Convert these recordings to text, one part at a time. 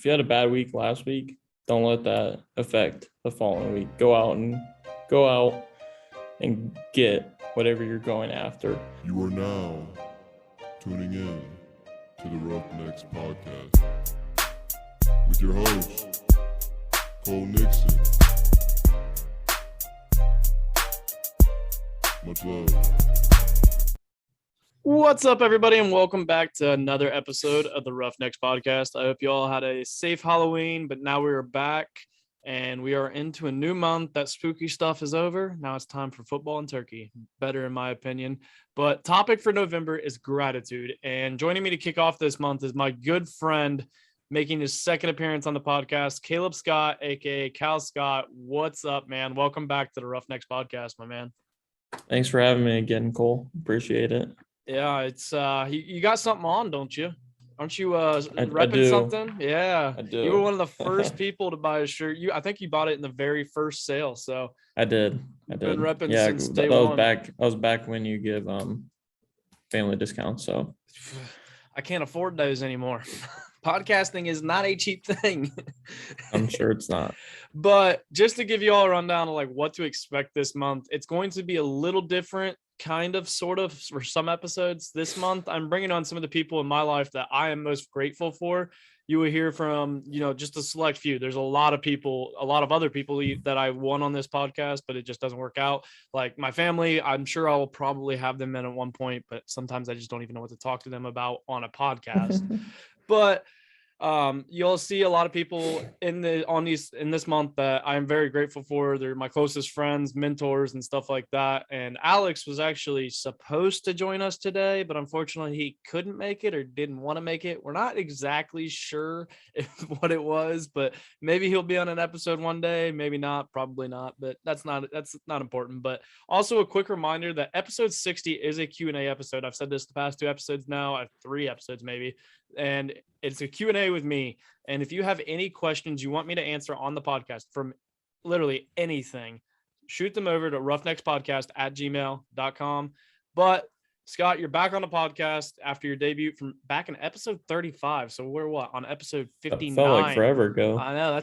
you had a bad week last week, don't let that affect the following week. Go out and get whatever you're going after. You are now tuning in to the Roughnecks Podcast with your host, Cole Nixon. Much love. What's up, everybody, and welcome back to another episode of the Roughnecks Podcast. I hope you all had a safe Halloween, but now we are back, and we are into a new month. That spooky stuff is over. Now it's time for football and turkey. Better, in my opinion. But topic for November is gratitude, and joining me to kick off this month is my good friend, making his second appearance on the podcast, Caleb Scott, a.k.a. Cal Scott. What's up, man? Welcome back to the Roughnecks Podcast, my man. Thanks for having me again, Cole. Appreciate it. Yeah, it's you got something on, don't you? Aren't you repping I do. something? Yeah, I do. You were one of the first people to buy a shirt. I think you bought it in the very first sale. So I did. been repping Yeah, since that day was one. back. I was back when you give family discounts. So I can't afford those anymore. Podcasting is not a cheap thing. I'm sure it's not. But just to give you all a rundown of like what to expect this month, it's going to be a little different, kind of, sort of, for some episodes this month. I'm bringing on some of the people in my life that I am most grateful for. You will hear from, just a select few. There's a lot of people, a lot of other people that I want on this podcast, but it just doesn't work out. Like my family, I'm sure I will probably have them in at one point, but sometimes I just don't even know what to talk to them about on a podcast. But you'll see a lot of people in this month that I'm very grateful for. They're my closest friends, mentors, and stuff like that. And Alex was actually supposed to join us today, but unfortunately he couldn't make it or didn't want to make it. We're not exactly sure what it was, but maybe he'll be on an episode one day, maybe not, probably not, but that's not important. But also a quick reminder that episode 60 is a Q&A episode. I've said this the past 2 episodes now. I have 3 episodes maybe. And it's a Q&A with me. And if you have any questions you want me to answer on the podcast from literally anything, shoot them over to roughneckspodcast@gmail.com. But Scott, you're back on the podcast after your debut from back in episode 35. So we're on episode 59? It felt like forever ago. I know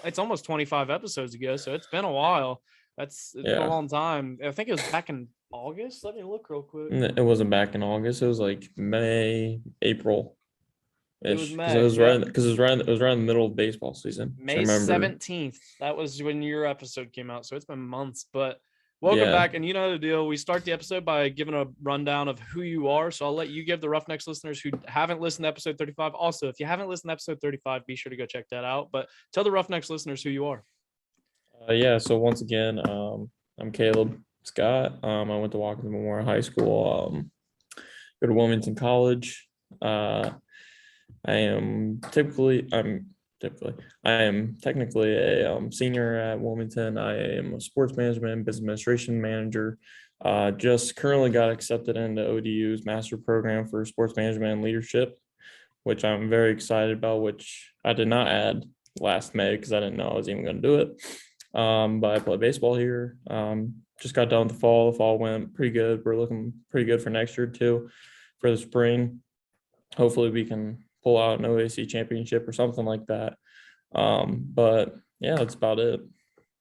it's almost 25 episodes ago. So it's been a while. It's been a long time. I think it was back in August. Let me look real quick. It wasn't back in August. It was like May, April. It was May. It was around the middle of baseball season. May 17th. That was when your episode came out. So it's been months, but welcome back. And you know the deal. We start the episode by giving a rundown of who you are. So I'll let you give the Roughnecks listeners who haven't listened to episode 35. Also, if you haven't listened to episode 35, be sure to go check that out. But tell the Roughnecks listeners who you are. So once again, I'm Caleb Scott. I went to Washington Memorial High School. Go to Wilmington College. I am technically a senior at Wilmington. I am a sports management and business administration manager. Just currently got accepted into ODU's master program for sports management and leadership, which I'm very excited about, which I did not add last May because I didn't know I was even going to do it. But I play baseball here. Just got done with the fall. The fall went pretty good. We're looking pretty good for next year too, for the spring. Hopefully we can pull out an OAC championship or something like that. But yeah, that's about it.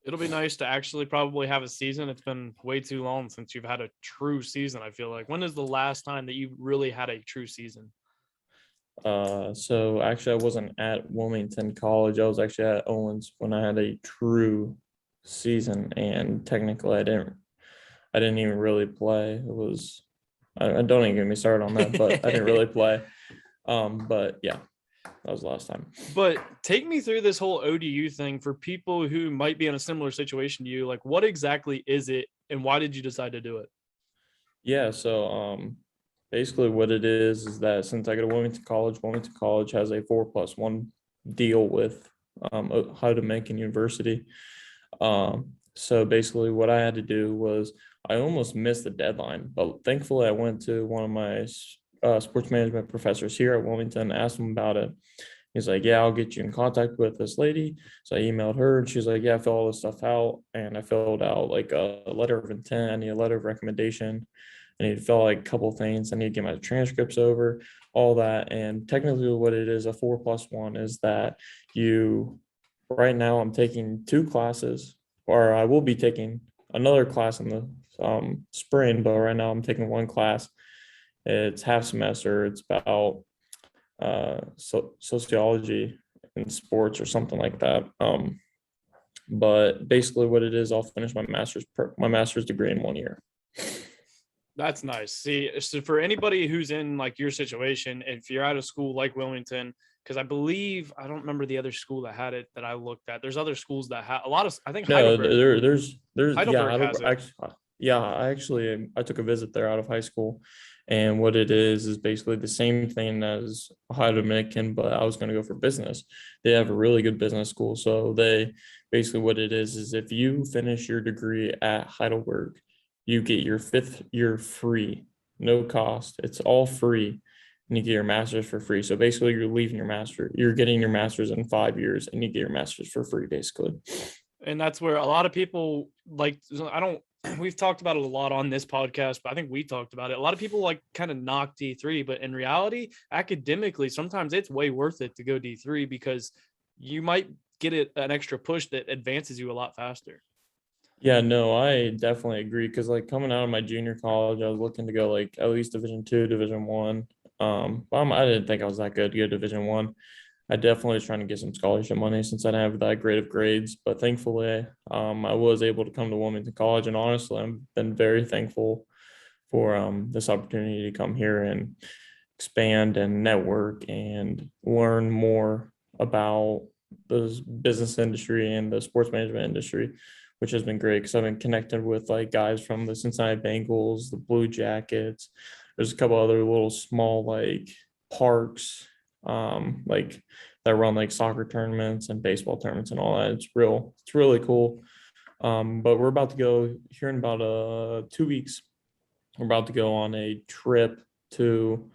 It'll be nice to actually probably have a season. It's been way too long since you've had a true season, I feel like. When is the last time that you really had a true season? So actually I wasn't at Wilmington College. I was actually at Owens when I had a true season, and technically I didn't even really play. It was, I don't even get me started on that, but I didn't really play. But yeah, that was the last time. But take me through this whole ODU thing for people who might be in a similar situation to you. Like, what exactly is it, and why did you decide to do it? Yeah, so basically what it is that since I go to Wilmington College has a 4+1 deal with Howard Macon University. So basically what I had to do was I almost missed the deadline, but thankfully I went to one of my sports management professors here at Wilmington, asked him about it. He's like, yeah, I'll get you in contact with this lady. So I emailed her and she's like, yeah, fill all this stuff out. And I filled out like a letter of intent, a letter of recommendation, I need to fill like a couple things. I need to get my transcripts over, all that. And technically what it is, a 4+1 is that right now I'm taking 2 classes, or I will be taking another class in the spring, but right now I'm taking 1 class. It's half semester. It's about sociology in sports or something like that. But basically what it is, I'll finish my master's degree in 1 year. That's nice. See, so for anybody who's in like your situation, if you're at a school like Wilmington, because I don't remember the other school that had it that I looked at. There's other schools that have a lot of, I think No, Heidelberg. there's Heidelberg has it. I took a visit there out of high school, and what it is basically the same thing as Ohio Dominican, but I was going to go for business. They have a really good business school, so they basically what it is if you finish your degree at Heidelberg, you get your 5th year free, no cost. It's all free, and you get your master's for free. So basically, you're getting your master's in 5 years, and you get your master's for free, basically. And that's where a lot of people like, we've talked about it a lot on this podcast, but I think we talked about it. A lot of people like kind of knock D3, but in reality, academically, sometimes it's way worth it to go D3 because you might get an extra push that advances you a lot faster. Yeah, no, I definitely agree. Because like coming out of my junior college, I was looking to go like at least Division 2, Division 1. But I didn't think I was that good to go Division 1. I definitely was trying to get some scholarship money since I didn't have that great of grades. But thankfully, I was able to come to Wilmington College, and honestly, I've been very thankful for this opportunity to come here and expand and network and learn more about the business industry and the sports management industry, which has been great because I've been connected with like guys from the Cincinnati Bengals, the Blue Jackets. There's a couple other little small like parks, like that run like soccer tournaments and baseball tournaments and all that. It's really cool. But we're about to go here in about 2 weeks. We're about to go on a trip to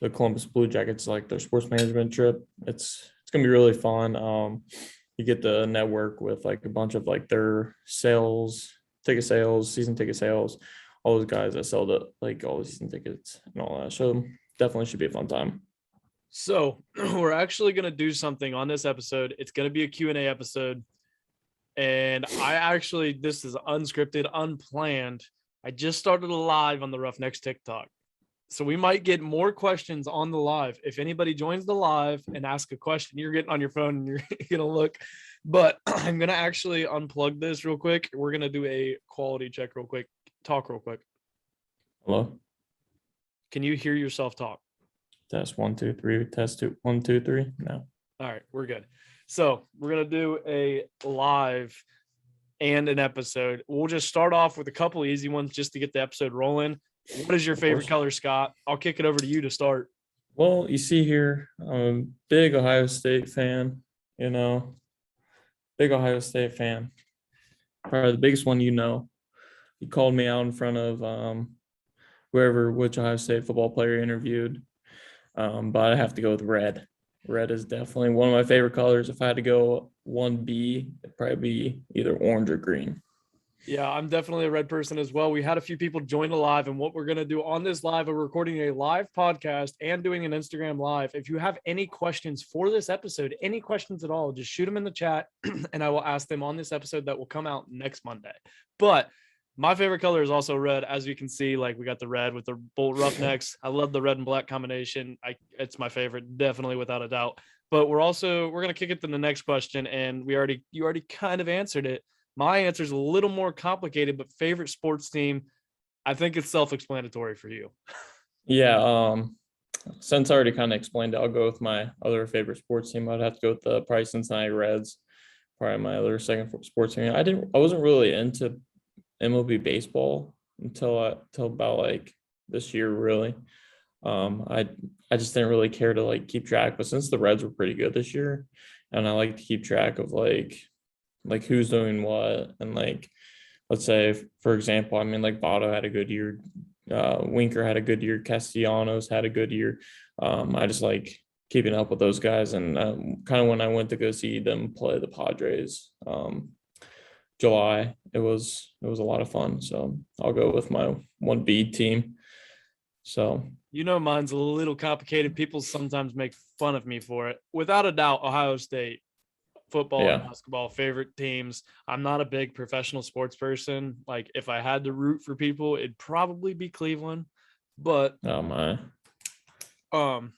the Columbus Blue Jackets, like their sports management trip. It's gonna be really fun. You get to network with like a bunch of like their ticket sales, season ticket sales, all those guys that sell like all the season tickets and all that. So definitely should be a fun time. So we're actually going to do something on this episode. It's going to be a Q&A episode. And this is unscripted, unplanned. I just started a live on the Roughnecks TikTok. So we might get more questions on the live. If anybody joins the live and asks a question, you're getting on your phone and you're going to look. But I'm going to actually unplug this real quick. We're going to do a quality check real quick. Talk real quick. Hello? Can you hear yourself talk? Test 1 2 3. Test 2 1 2 3. No. All right, we're good. So we're going to do a live and an episode. We'll just start off with a couple easy ones just to get the episode rolling. What is your favorite color, Scott? I'll kick it over to you to start. Well, you see here, I'm a big Ohio State fan, big Ohio State fan. Probably the biggest one, He called me out in front of which Ohio State football player interviewed. But I have to go with red. Red is definitely one of my favorite colors. If I had to go 1B, it'd probably be either orange or green. Yeah, I'm definitely a red person as well. We had a few people join the live, and what we're going to do on this live, we're recording a live podcast and doing an Instagram live. If you have any questions for this episode, any questions at all, just shoot them in the chat and I will ask them on this episode that will come out next Monday. But my favorite color is also red. As you can see, like we got the red with the Bolt Roughnecks. I love the red and black combination. It's my favorite, definitely without a doubt. But we're going to kick it to the next question. And you already kind of answered it. My answer is a little more complicated, but favorite sports team, I think it's self-explanatory for you. Yeah. Since I already kind of explained it, I'll go with my other favorite sports team. I'd have to go with the probably Cincinnati Reds, probably my other second sports team. I wasn't really into MLB baseball until about like this year, really. I just didn't really care to like keep track, but since the Reds were pretty good this year, and I like to keep track of like who's doing what, and like let's say for example, I mean like Votto had a good year, Winker had a good year, Castellanos had a good year. I just like keeping up with those guys, and kind of when I went to go see them play the Padres, July, it was a lot of fun. So I'll go with my 1B team. So Mine's a little complicated. People sometimes make fun of me for it. Without a doubt, Ohio State football and yeah. basketball favorite teams. I'm not a big professional sports person. Like if I had to root for people, it'd probably be Cleveland. But Oh my. um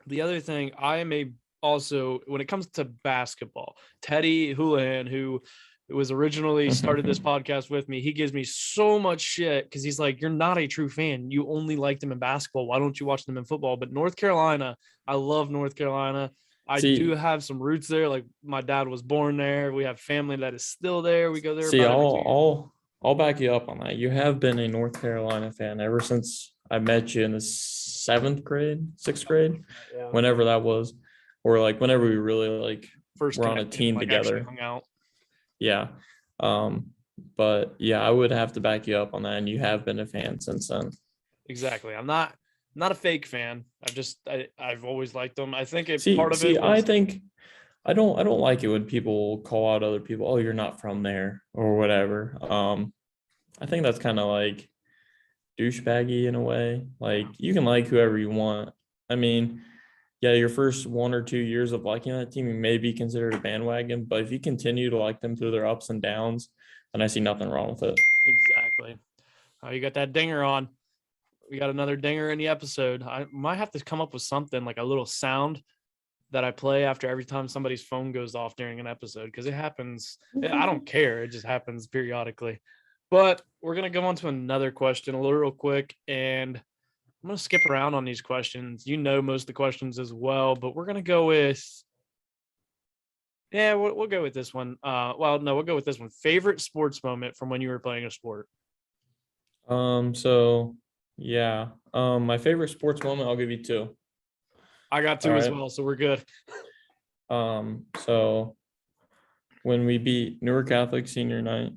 the other thing, I am a also when it comes to basketball, Teddy Houlihan, who was originally started this podcast with me, he gives me so much shit because he's like, "You're not a true fan. You only like them in basketball. Why don't you watch them in football?" But North Carolina, I love North Carolina. I do See, have some roots there. Like my dad was born there. We have family that is still there. We go there see, about every 2 years. I'll back you up on that. You have been a North Carolina fan ever since I met you in the seventh grade, sixth grade, Yeah. whenever that was, or like whenever we really like First were on a connected, team like actually together. hung out. Yeah. But yeah, I would have to back you up on that, and you have been a fan since then. Exactly. I'm not a fake fan. I've always liked them. I think See, part of it I was think I don't like it when people call out other people, oh, you're not from there or whatever. I think that's kind of like douchebaggy in a way. Like you can like whoever you want. I mean, yeah, your first 1 or 2 years of liking that team, you may be considered a bandwagon, but if you continue to like them through their ups and downs, then I see nothing wrong with it. exactly. Oh, you got that dinger on. We got another dinger in the episode. I might have to come up with something like a little sound that I play after every time somebody's phone goes off during an episode because it happens. I don't care. It just happens periodically. But we're going to go on to another question a little real quick. And I'm going to skip around on these questions. You know most of the questions as well, but we're going to go with, yeah, we'll go with this one. Well, no, we'll go with this one. Favorite sports moment from when you were playing a sport? So yeah. My favorite sports moment, I'll give you two. I got All two as right. well, so we're good. So when we beat Newark Catholic senior night,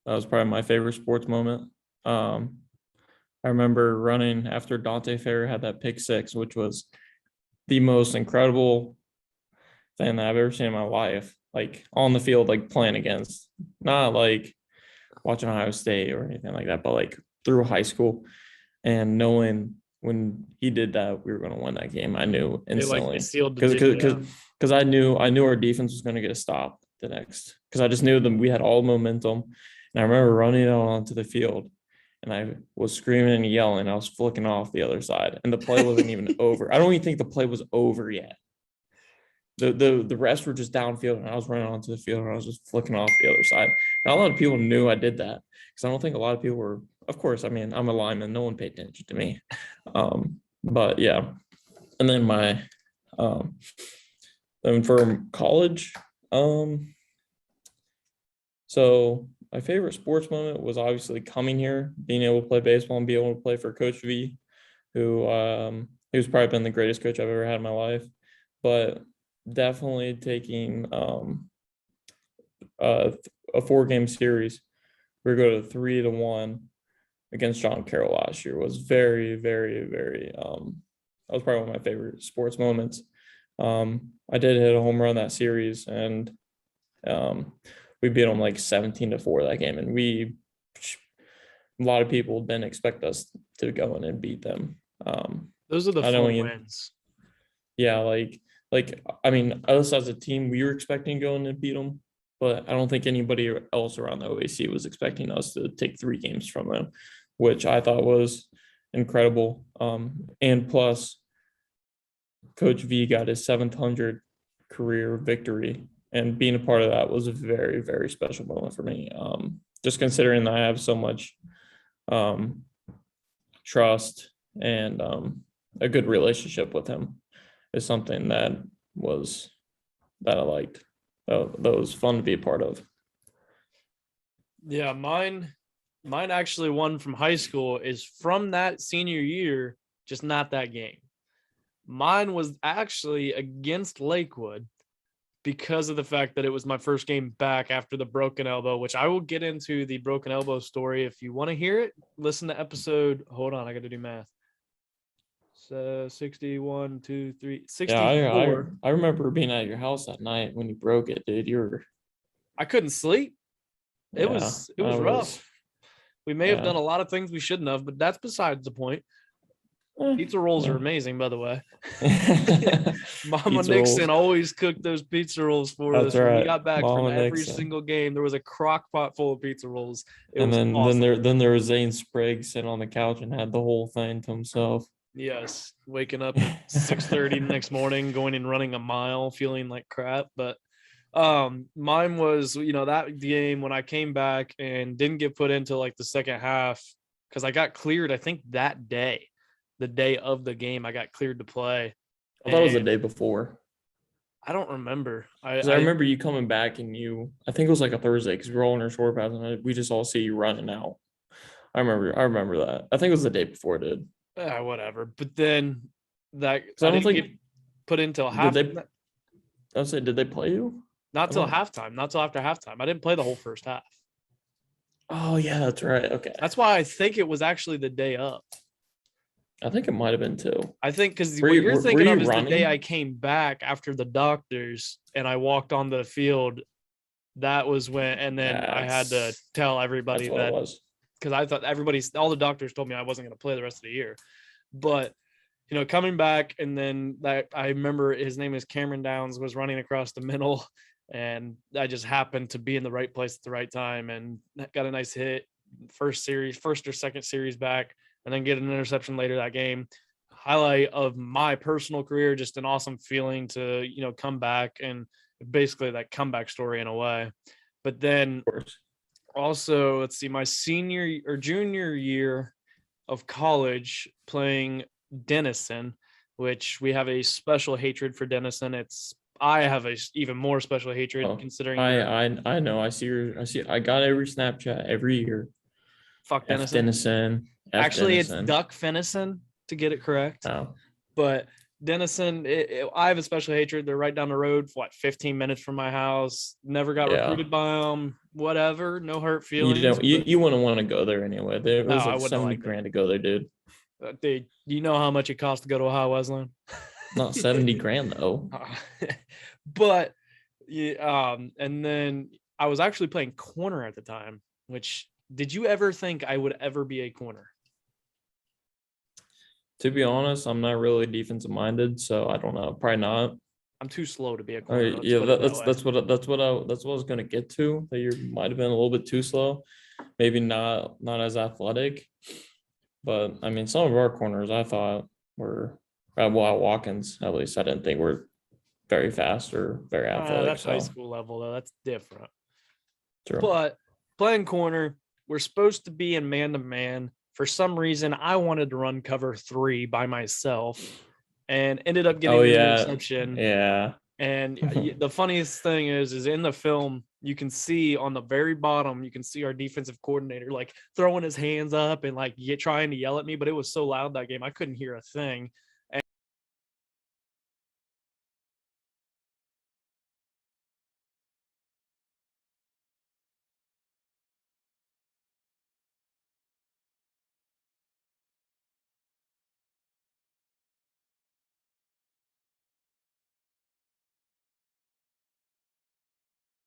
that was probably my favorite sports moment. I remember running after Dante Fair had that pick six, which was the most incredible thing that I've ever seen in my life. Like on the field, like playing against, not like watching Ohio State or anything like that, but like through high school and knowing when he did that, we were going to win that game. I knew instantly It sealed the because deal. because I knew our defense was going to get a stop the next because I just knew that we had all momentum. And I remember running out onto the field and I was screaming and yelling. I was flicking off the other side and the play wasn't even over. I don't even think the play was over yet. The rest were just downfield and I was running onto the field and I was just flicking off the other side. And a lot of people knew I did that because I don't think a lot of people were, of course, I mean, I'm a lineman, no one paid attention to me. But yeah. And then then for college, so my favorite sports moment was obviously coming here, being able to play baseball and be able to play for Coach V, who's probably been the greatest coach I've ever had in my life. But definitely taking a 4-game series. We go to 3-1 against John Carroll last year was very, very, very that was probably one of my favorite sports moments. I did hit a home run that series and we beat them like 17-4 that game. And a lot of people didn't expect us to go in and beat them. Those are the fun wins. Yeah, like I mean, us as a team, we were expecting going and beat them, but I don't think anybody else around the OAC was expecting us to take 3 games from them, which I thought was incredible. And plus, Coach V got his 700 career victory, and being a part of that was a very, very special moment for me. Just considering that I have so much trust and a good relationship with him is something that I liked. That was fun to be a part of. Yeah, mine actually one from high school is from that senior year, just not that game. Mine was actually against Lakewood because of the fact that it was my first game back after the broken elbow, which I will get into the broken elbow story. If you want to hear it, listen to episode. Hold on, I got to do math. So 61, 2, 3, 64. Yeah, I remember being at your house that night when you broke it, dude. I couldn't sleep. It was rough. We may have done a lot of things we shouldn't have, but that's besides the point. Pizza rolls are amazing, by the way. Mama Pizza Nixon rolls. always cooked those pizza rolls for That's us when we right. got back from Mama every Nixon. single game. There was a crock pot full of pizza rolls. It And was then awesome. there was Zane Spriggs sitting on the couch and had the whole thing to himself. Yes, waking up at 6:30 the next morning, going and running a mile, feeling like crap. But mine was, that game when I came back and didn't get put into like the second half because I got cleared, I think that day, the day of the game, I got cleared to play. I thought it was the And day before. I don't remember. Because I remember you coming back and I think it was like a Thursday because we were all in our short pads and we just all see you running out. I remember that. I think it was the day before, dude. Whatever. But then So I I don't didn't think get put until did half. they I would say did they play you? Not I till don't- halftime. Not till after halftime. I didn't play the whole first half. Oh yeah, that's right. Okay. That's why I think it was actually the day up. I think it might have been too. I think because Were what you- you're were thinking you of is the day running? I came back after the doctors and I walked onto the field. That was when, and then I had to That's- tell everybody That's what it that was. because I thought all the doctors told me I wasn't going to play the rest of the year. But coming back, and then that I remember his name is Cameron Downs was running across the middle, and I just happened to be in the right place at the right time and got a nice hit. First or second series back, and then get an interception later that game. Highlight of my personal career, just an awesome feeling to come back and basically that comeback story in a way. But then Of course. also, let's see, my senior or junior year of college playing Denison, which we have a special hatred for Denison. I have a even more special hatred considering I know. I got every Snapchat every year. fuck F Denison. Denison. F Actually, Denison. it's Duck Finison to get it correct. Oh. But Denison, I have a special hatred. They're right down the road, 15 minutes from my house. Never got recruited by them. Whatever, no hurt feelings. You wouldn't want to go there anyway. It was I like wouldn't 70 like grand to go there, dude. Do you know how much it costs to go to Ohio Wesleyan? Not 70 grand though. But yeah, and then I was actually playing corner at the time. Which did you ever think I would ever be a corner? To be honest, I'm not really defensive minded, so I don't know. Probably not. I'm too slow to be a corner. Yeah, that's what I was gonna get to. That you might have been a little bit too slow, maybe not as athletic. But I mean, some of our corners I thought were at Watkins. At least I didn't think were very fast or very athletic. That's high school level though. That's different. True. But playing corner, we're supposed to be in man to man. For some reason, I wanted to run cover 3 by myself, and ended up getting an interception. Yeah. And the funniest thing is in the film, you can see on the very bottom, you can see our defensive coordinator like throwing his hands up and like trying to yell at me, but it was so loud that game I couldn't hear a thing.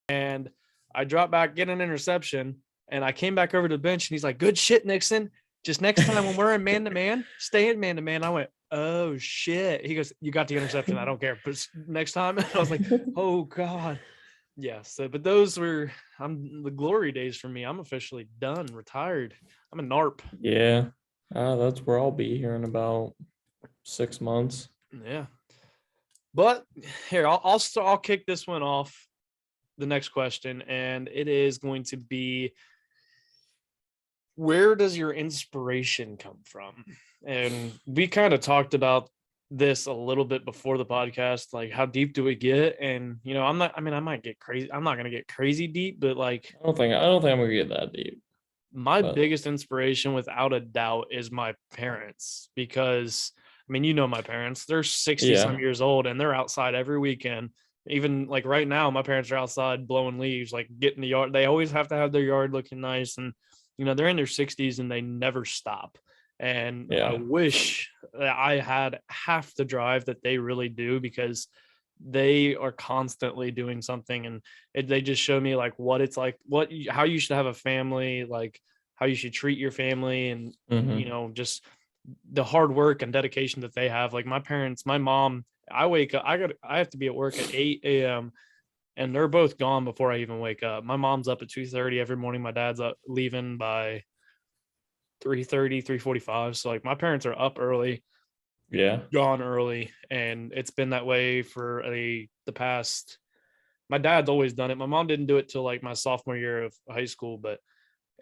And I dropped back, get an interception, and I came back over to the bench, and he's like, "Good shit, Nixon. Just next time when we're in man to man, stay in man to man." I went, "Oh shit." He goes, "You got the interception. I don't care. But next time," I was like, "Oh God." Yeah. So, but those were the glory days for me. I'm officially done, retired. I'm a NARP. Yeah. That's where I'll be here in about 6 months. Yeah. But here, I'll kick this one off. The next question, and it is going to be, where does your inspiration come from? And we kind of talked about this a little bit before the podcast, like how deep do we get? And I might get crazy. I'm not going to get crazy deep, but like I don't think I'm gonna get that deep. My biggest inspiration without a doubt is my parents, because my parents, they're 60 some years old and they're outside every weekend. Even like right now, my parents are outside blowing leaves, like getting the yard. They always have to have their yard looking nice. And, they're in their 60s and they never stop. And I wish that I had half the drive that they really do, because they are constantly doing something. And they just show me like what it's like, how you should have a family, like how you should treat your family. And, just the hard work and dedication that they have. Like my parents, my mom, I wake up, I have to be at work at 8 a.m. and they're both gone before I even wake up. My mom's up at 2:30 every morning. My dad's up leaving by 3:30, 3:45. So like my parents are up early, Yeah. gone early, and it's been that way for the past. My dad's always done it. My mom didn't do it till like my sophomore year of high school, but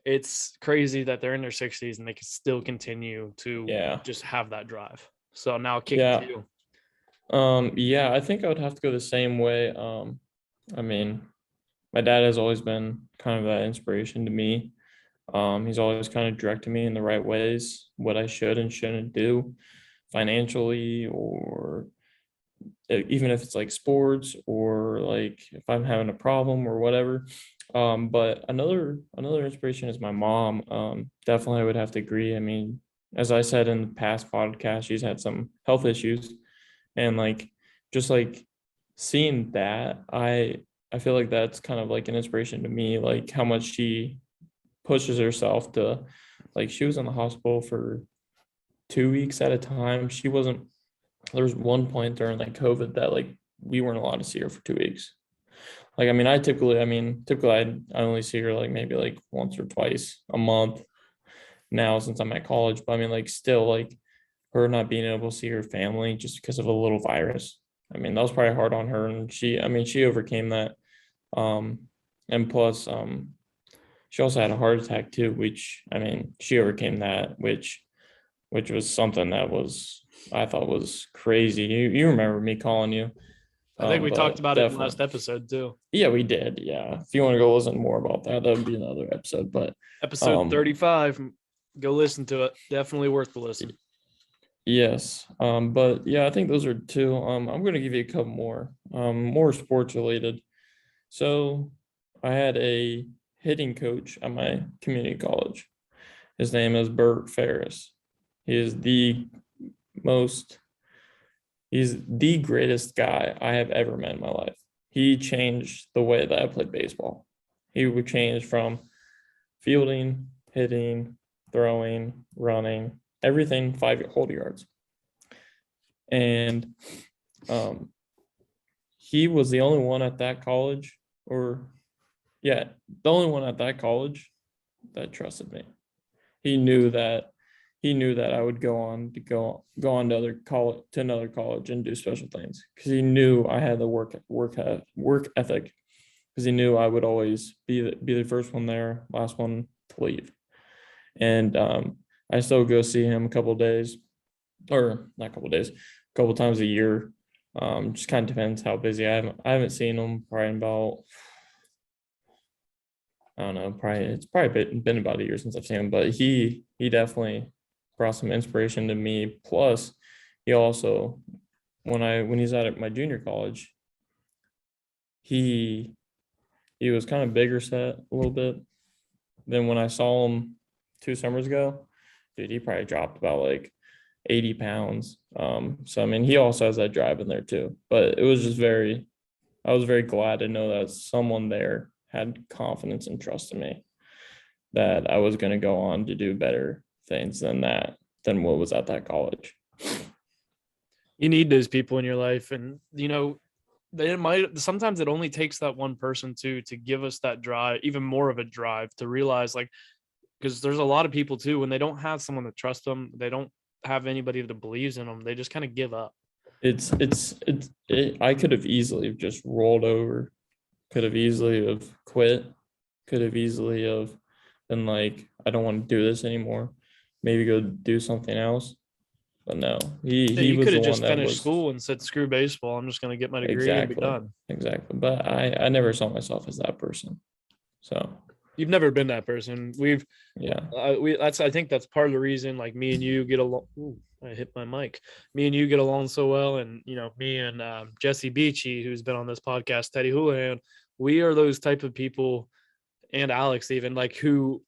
it's crazy that they're in their 60s and they can still continue to Yeah. just have that drive. So now kick Yeah. to you. Yeah, I think I would have to go the same way. I mean, my dad has always been kind of that inspiration to me. He's always kind of directed me in the right ways, what I should and shouldn't do financially, or even if it's like sports, or like if I'm having a problem or whatever. But another inspiration is my mom. Definitely I would have to agree. I mean, as I said in the past podcast, she's had some health issues, and like just like seeing that, I feel like that's kind of like an inspiration to me, like how much she pushes herself to, like she was in the hospital for 2 weeks at a time. She wasn't There was one point during like COVID that like we weren't allowed to see her for 2 weeks. Like, I mean, typically I only see her like maybe like once or twice a month now since I'm at college. But I mean, like still like her not being able to see her family just because of a little virus. I mean, that was probably hard on her. And she overcame that. Um, and plus, she also had a heart attack too, which I mean, she overcame that, which was something that I thought was crazy. You remember me calling you. I think we talked But about it in definitely, last episode too. yeah, we did. Yeah. If you want to go listen more about that, that would be another episode. But Episode 35. Go listen to it. Definitely worth the listen. yes. But yeah, I think those are two. I'm gonna give you a couple more sports related. So I had a hitting coach at my community college. His name is Bert Ferris. He is most he's the greatest guy I have ever met in my life. He changed the way that I played baseball. He would change from fielding, hitting, throwing, running, everything 5 whole yards. And he was the only one at that college, the only one at that college that trusted me. He knew that I would go on to another college and do special things, because he knew I had the work ethic, because he knew I would always be the first one there, last one to leave. And I still go see him a couple days, or not a couple days, a couple times a year. Just kind of depends how busy I haven't seen him probably in about, I don't know, it's probably been about a year since I've seen him, but he definitely brought some inspiration to me. Plus, he also, when he's out at my junior college, he was kind of bigger set a little bit than when I saw him 2 summers ago. Dude, he probably dropped about like 80 pounds. So I mean, he also has that drive in there too. But I was very glad to know that someone there had confidence and trust in me, that I was going to go on to do better things than what was at that college. You need those people in your life, and sometimes it only takes that one person to give us that drive, even more of a drive, to realize, like, because there's a lot of people too, when they don't have someone to trust them, they don't have anybody that believes in them, they just kind of give up. I could have easily just rolled over, could have easily have quit, could have easily have been like, I don't want to do this anymore, maybe go do something else. But no, he You was could the have one just that finished was. school and said, screw baseball, I'm just going to get my degree and be done. Exactly. But I never saw myself as that person. So You've never been that person. I think that's part of the reason, like, me and you get along. Ooh, I hit my mic. Me and you get along so well. And, me and Jesse Beachy, who's been on this podcast, Teddy Houlihan, we are those type of people, and Alex even, like, who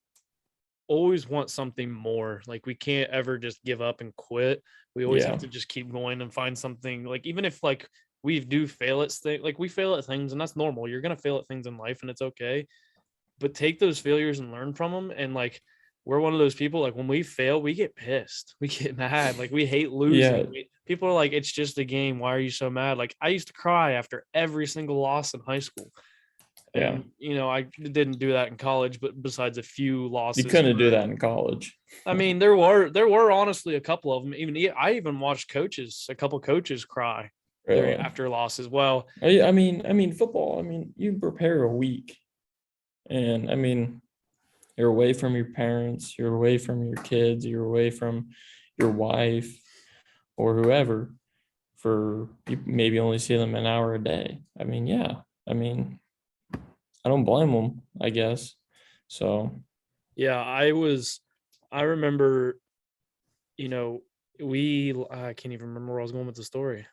always want something more. Like, we can't ever just give up and quit. We always have to just keep going and find something. Like, even if like we do fail at things, like we fail at things, and that's normal. You're going to fail at things in life, and it's okay. But take those failures and learn from them. And like, we're one of those people, like when we fail, we get pissed. We get mad. Like we hate losing. Yeah. People are like, it's just a game. Why are you so mad? Like I used to cry after every single loss in high school. Yeah. And, I didn't do that in college, but besides a few losses. You couldn't do that in college. I mean, there were honestly a couple of them. I even watched a couple coaches cry Really. after losses. Well, I mean, football, you prepare a week. And you're away from your parents, you're away from your kids, you're away from your wife or whoever for you maybe only see them an hour a day. Yeah. I don't blame them, I guess. So yeah, I remember, I can't even remember where I was going with the story.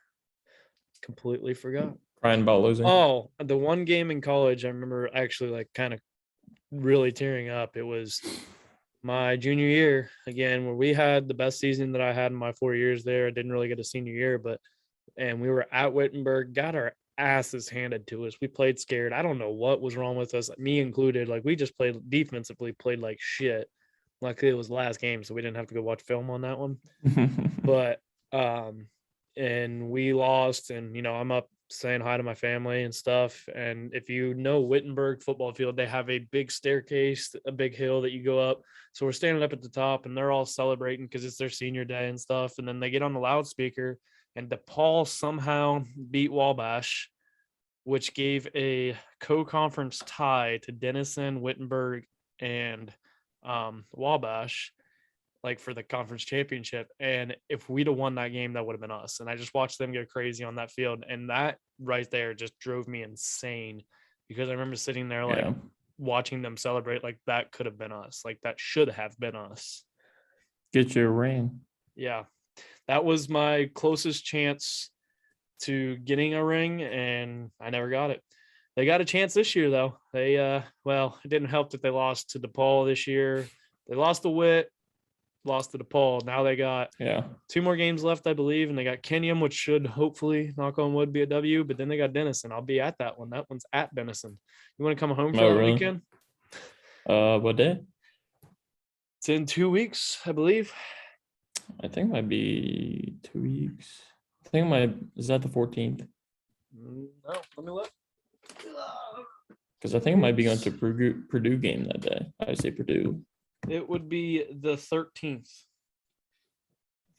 Completely forgot. crying about losing. Oh, the one game in college, I remember actually like kind of really tearing up. It was my junior year again, where we had the best season that I had in my 4 years there. I didn't really get a senior year, and we were at Wittenberg, got our asses handed to us. We played scared. I don't know what was wrong with us, me included. Like we just played defensively, played like shit. Luckily it was the last game, so we didn't have to go watch film on that one. But and we lost, and I'm up saying hi to my family and stuff. And if you know Wittenberg football field, they have a big staircase, a big hill that you go up. So we're standing up at the top, and they're all celebrating because it's their senior day and stuff. And then they get on the loudspeaker, and DePaul somehow beat Wabash, which gave a co-conference tie to Denison, Wittenberg, and Wabash, like for the conference championship. And if we'd have won that game, that would have been us. And I just watched them go crazy on that field. And that right there just drove me insane, because I remember sitting there like watching them celebrate, like that could have been us. Like that should have been us. Get your ring. Yeah. That was my closest chance to getting a ring, and I never got it. They got a chance this year though. They it didn't help that they lost to DePaul this year. They lost to Witt, lost to DePaul. Now they got 2 more games left, I believe, and they got Kenyon, which should hopefully, knock on wood, be a W. But then they got Denison. I'll be at that one. That one's at Denison. You want to come home for that weekend? What day? It's in 2 weeks, I believe. I think it might be 2 weeks. Is that the 14th? No, let me look. Because I think it might be going to Purdue game that day. I say Purdue. It would be the 13th.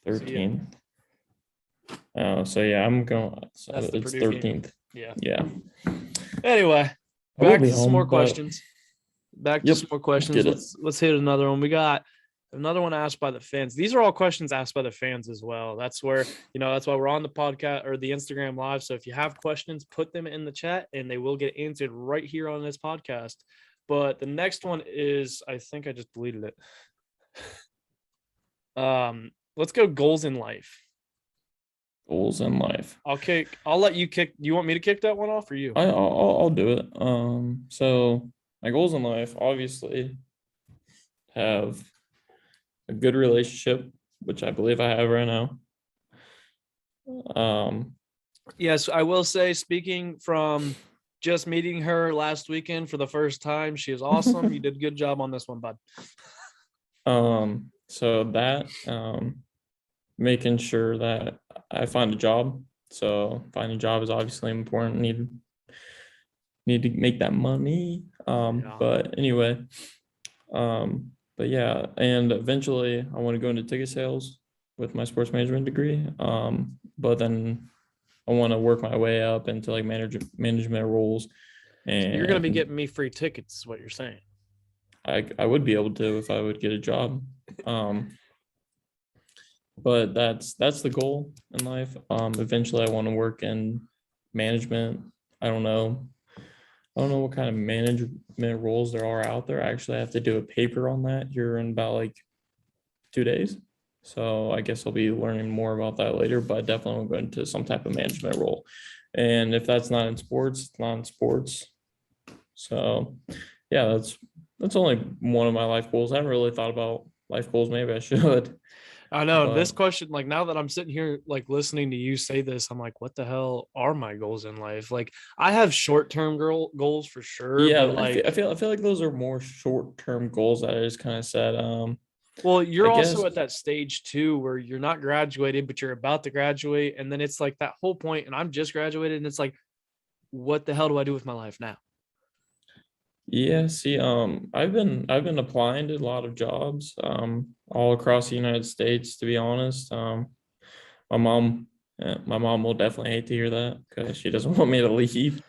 13th. So yeah, I'm going. So it's 13th. Game. Yeah. Anyway, back to some more questions. Let's hit another one. We got another one asked by the fans. These are all questions asked by the fans as well. That's where, that's why we're on the podcast or the Instagram live. So if you have questions, put them in the chat and they will get answered right here on this podcast. But the next one is, I think I just deleted it. Let's go goals in life. Goals in life. I'll let you kick. You want me to kick that one off or you? I'll do it. So my goals in life, obviously, have a good relationship, which I believe I have right now. Yes, I will say, speaking from just meeting her last weekend for the first time, she is awesome. You did a good job on this one, bud. So that, making sure that I find a job. So finding a job is obviously important. Need to make that money. But anyway, but yeah, and eventually I want to go into ticket sales with my sports management degree. But then I want to work my way up into like management roles. And so you're going to be getting me free tickets, is what you're saying. I would be able to if I would get a job. But that's the goal in life. Eventually I want to work in management. I don't know what kind of management roles there are out there. I actually have to do a paper on that here in about like 2 days. So I guess I'll be learning more about that later, but I definitely want to go into some type of management role. And if that's not in sports, it's not in sports. So yeah, that's only one of my life goals. I haven't really thought about life goals. Maybe I should. I know this But question, like now that I'm sitting here, like listening to you say this, I'm like, what the hell are my goals in life? Like, I have short-term goals for sure, yeah, but like, I feel like those are more short-term goals that I just kind of said. well, I you're guess also at that stage too where you're not graduated, but you're about to graduate. And then it's like that whole point, and I'm just graduated, and it's like, what the hell do I do with my life now? yeah, see, I've been applying to a lot of jobs, all across the United States, to be honest. My mom, my mom will definitely hate to hear that because she doesn't want me to leave.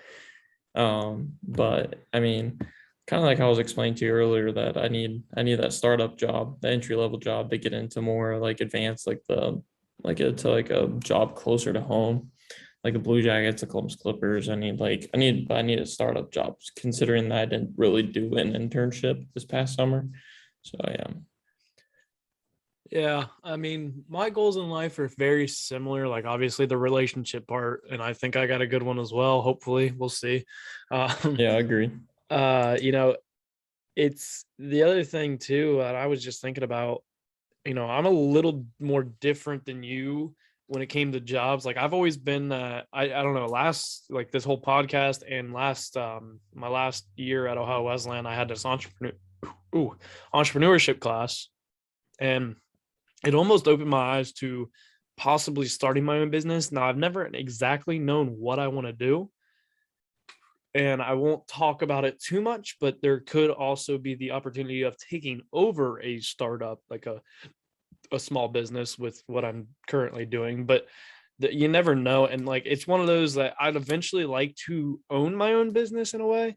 But I mean, kind of like I was explaining to you earlier that I need that startup job, the entry level job to get into more like advanced, like to like a job closer to home, like the Blue Jackets, the Columbus Clippers. I need a startup job considering that I didn't really do an internship this past summer. So yeah. Yeah, I mean, my goals in life are very similar. Like, obviously, the relationship part, and I think I got a good one as well. Hopefully, we'll see. Um, Yeah, I agree. you know, it's the other thing too that I was just thinking about. I'm a little more different than you when it came to jobs. Like, I've always been, I don't know, last like this whole podcast and last my last year at Ohio Wesleyan, I had this entrepreneurship class, and it almost opened my eyes to possibly starting my own business. Now, I've never exactly known what I want to do, and I won't talk about it too much, but there could also be the opportunity of taking over a startup, like a small business with what I'm currently doing. But you never know. And like, it's one of those that I'd eventually like to own my own business in a way,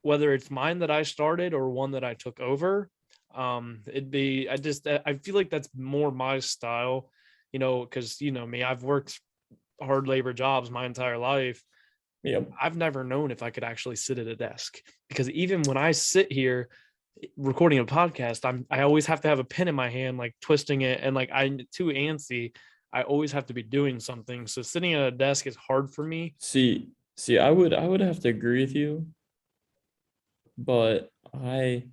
whether it's mine that I started or one that I took over. I feel like that's more my style, because me, I've worked hard labor jobs my entire life. Yep. I've never known if I could actually sit at a desk, because even when I sit here recording a podcast, I always have to have a pen in my hand, like twisting it, and like I'm too antsy. I always have to be doing something. So sitting at a desk is hard for me. See, I would have to agree with you, but I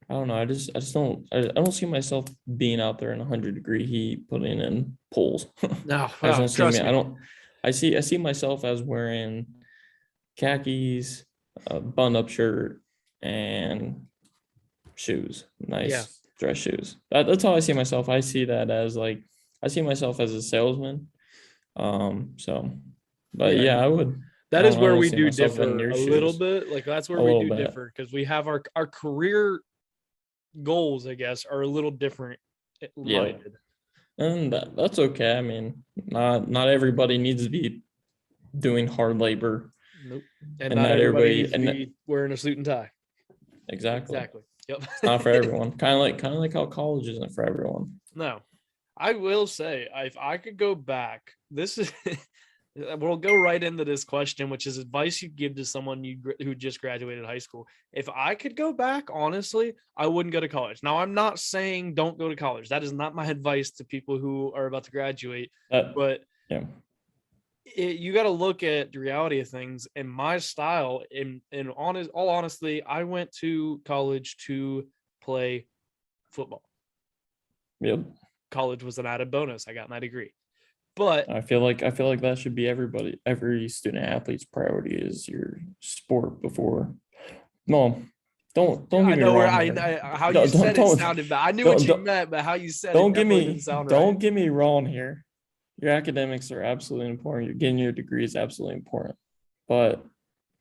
don't know. I just I don't see myself being out there in 100-degree heat putting in pulls. No, I just don't see me. trust me. I see myself as wearing khakis, a button-up shirt, and shoes, Yeah, nice dress shoes. That's how I see myself. I see that as like I see myself as a salesman. So, but yeah. yeah, I would. That is I where don't we see do myself in differ your a little shoes bit. Like, that's a where we little do bit. differ, because we have our career goals, I guess, are a little different Yeah, minded. and that's okay. I mean, not everybody needs to be doing hard labor, Nope. And and not not everybody everybody needs to and be wearing a suit and tie. exactly. Exactly. Yep. It's not for everyone. Kind of like how college isn't for everyone. No, I will say, if I could go back, this is we'll go right into this question, which is advice you'd give to someone who just graduated high school. If I could go back, honestly, I wouldn't go to college. Now, I'm not saying don't go to college. That is not my advice to people who are about to graduate. That But yeah. you got to look at the reality of things. And my style, all honestly, I went to college to play football. Yep. College was an added bonus. I got my degree. But I feel like that should be every student athlete's priority is your sport before. No, don't I get me know where wrong here. how you said it Don't sounded bad. I knew what you don't meant, but how you said it definitely didn't sound right. don't get me wrong here. Your academics are absolutely important. You're getting your degree is absolutely important. But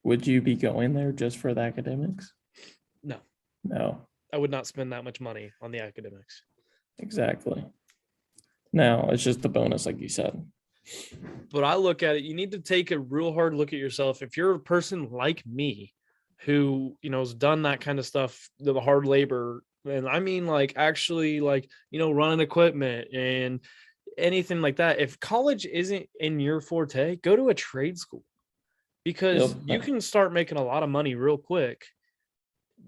would you be going there just for the academics? No, No, I would not spend that much money on the academics. exactly. No, it's just a bonus, like you said. But I look at it, you need to take a real hard look at yourself. If you're a person like me who, has done that kind of stuff, the hard labor, and I mean like actually like, running equipment and anything like that. If college isn't in your forte, go to a trade school, because you Yep. can start making a lot of money real quick.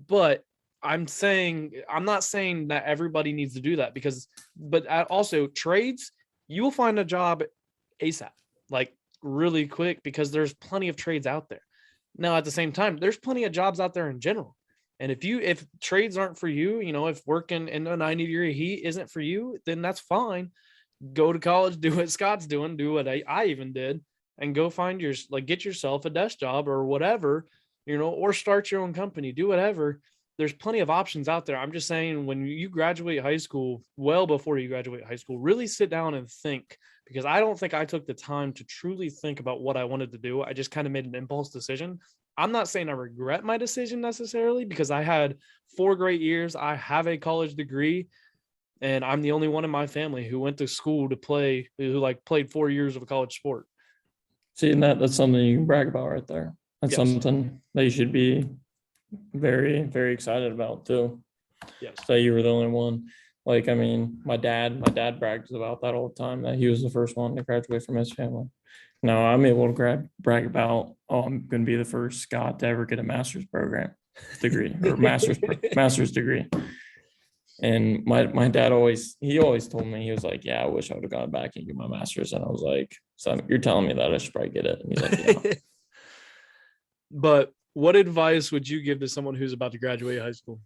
But I'm not saying that everybody needs to do that, but also trades, you will find a job ASAP, like really quick, because there's plenty of trades out there. Now, at the same time, there's plenty of jobs out there in general. And if trades aren't for you, if working in a 90-degree heat isn't for you, then that's fine. Go to college, do what Scott's doing, do what I even did, and go find get yourself a desk job or whatever, or start your own company, do whatever. There's plenty of options out there. I'm just saying, when you graduate high school, well before you graduate high school, really sit down and think, because I don't think I took the time to truly think about what I wanted to do. I just kind of made an impulse decision. I'm not saying I regret my decision necessarily, because I had 4 great years. I have a college degree, and I'm the only one in my family who went to school to play, who played 4 years of a college sport. See, and that's something you can brag about right there. That's Yes. something that you should be very, very excited about too. Yes. So you were the only one. Like, I mean, my dad brags about that all the time, that he was the first one to graduate from his family. Now I'm able to brag about, oh, I'm going to be the first Scott to ever get a master's program degree or master's degree. And my dad always told me, he was like, yeah, I wish I would have gone back and get my master's. And I was like, so you're telling me that I should probably get it? And he's like, yeah. But what advice would you give to someone who's about to graduate high school?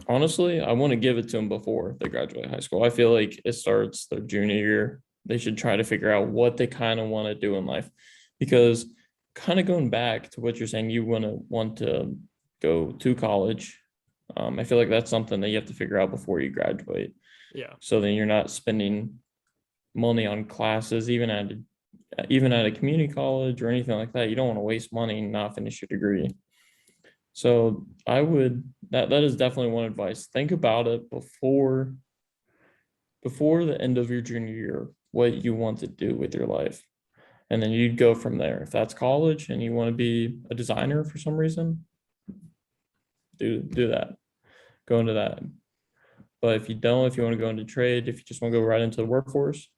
Honestly, I want to give it to them before they graduate high school. I feel like it starts their junior year. They should try to figure out what they kind of want to do in life, because kind of going back to what you're saying, you want to go to college. I feel like that's something that you have to figure out before you graduate. Yeah. So then you're not spending money on classes, even at a community college or anything like that. You don't want to waste money and not finish your degree. So that is definitely one advice. Think about it before the end of your junior year, what you want to do with your life. And then you'd go from there. If that's college and you want to be a designer for some reason, do that. Go into that. But if you want to go into trade, if you just want to go right into the workforce,